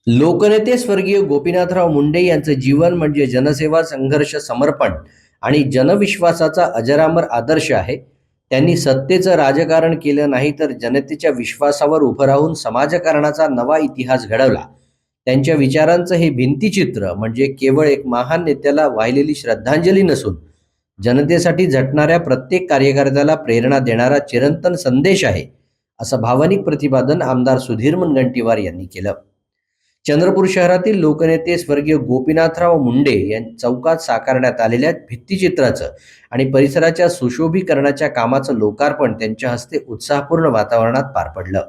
लोकनेते स्वर्गीय गोपीनाथराव मुंडे यांचं जीवन म्हणजे जनसेवा, संघर्ष, समर्पण आणि जनविश्वासाचा अजरामर आदर्श आहे. त्यांनी सत्तेचं राजकारण केलं नाही, तर जनतेच्या विश्वासावर उभं राहून समाजकारणाचा नवा इतिहास घडवला. त्यांच्या विचारांचं हे भिंतीचित्र म्हणजे केवळ एक महान नेत्याला वाहिलेली श्रद्धांजली नसून जनतेसाठी झटणाऱ्या प्रत्येक कार्यकर्त्याला प्रेरणा देणारा चिरंतन संदेश आहे, असं भावनिक प्रतिपादन आमदार सुधीर मुनगंटीवार यांनी केलं. चंद्रपूर शहरातील लोकनेते स्वर्गीय गोपीनाथराव मुंडे यांच्या चौकात साकारण्यात आलेल्या भित्तिचित्राचं आणि परिसराच्या सुशोभीकरणाच्या कामाचं लोकार्पण त्यांच्या हस्ते उत्साहपूर्ण वातावरणात पार पडलं.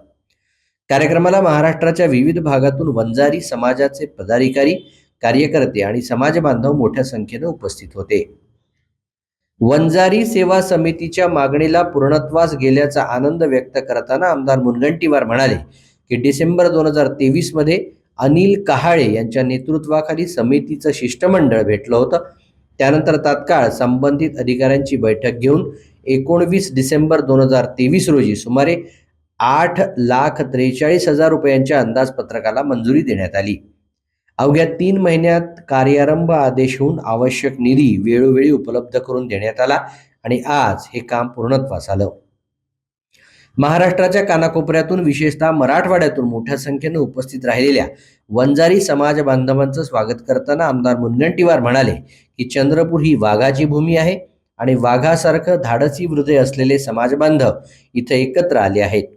कार्यक्रमाला महाराष्ट्राच्या विविध भागातून वंजारी समाजाचे पदाधिकारी, कार्यकर्ते आणि समाज बांधव मोठ्या संख्येने उपस्थित होते. वंजारी सेवा समितीच्या मागणीला पूर्णत्वास गेल्याचा आनंद व्यक्त करताना आमदार मुनगंटीवार म्हणाले की डिसेंबर 2023 मध्ये अनिल कहाळे यांच्या नेतृत्वाखाली समितीचं शिष्टमंडळ भेटलं होतं. त्यानंतर तात्काळ संबंधित अधिकाऱ्यांची बैठक घेऊन 19 डिसेंबर 2023 रोजी सुमारे 8,43,000 रुपयांच्या अंदाजपत्रकाला मंजुरी देण्यात आली. अवघ्या 3 महिन्यात कार्यारंभ आदेश होऊन आवश्यक निधी वेळोवेळी उपलब्ध करून देण्यात आला आणि आज हे काम पूर्णत्वास आलं. महाराष्ट्राच्या कानाकोपऱ्यातून, विशेषतः मराठवाड्यातून मोठ्या संख्येने उपस्थित राहिलेल्या वंजारी समाज बांधवांचं स्वागत करताना आमदार मुनगंटीवार म्हणाले की चंद्रपूर ही वाघाची भूमी आहे आणि वाघासारखं धाडसी हृदय असलेले समाज बांधव इथे एकत्र आले आहेत.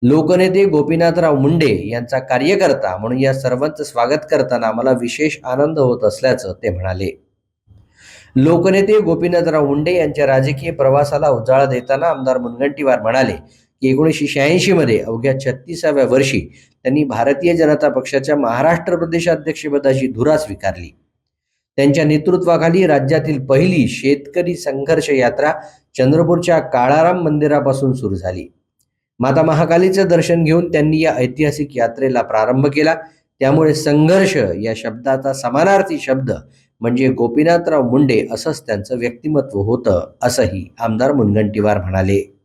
लोकनेते गोपीनाथराव मुंडे यांचा कार्यकर्ता म्हणून या सर्वांचं स्वागत करताना मला विशेष आनंद होत असल्याचं ते म्हणाले. लोकनेते गोपीनाथराव मुंडे यांच्या राजकीय प्रवासाला उजाळा देताना आमदार मुनगंटीवार म्हणाले की 1986 मध्ये अवघ्या 36व्या वर्षी त्यांनी भारतीय जनता पक्षाच्या महाराष्ट्र प्रदेशाध्यक्षपदाची धुरा स्वीकारली. त्यांच्या नेतृत्वाखाली राज्यातील पहिली शेतकरी संघर्ष यात्रा चंद्रपूरच्या काळाराम मंदिरापासून सुरू झाली. माता महाकालीचं दर्शन घेऊन त्यांनी या ऐतिहासिक यात्रेला प्रारंभ केला. त्यामुळे संघर्ष या शब्दाचा समानार्थी शब्द म्हणजे गोपीनाथराव मुंडे असंच त्यांचं व्यक्तिमत्व होतं, असंही आमदार मुनगंटीवार म्हणाले.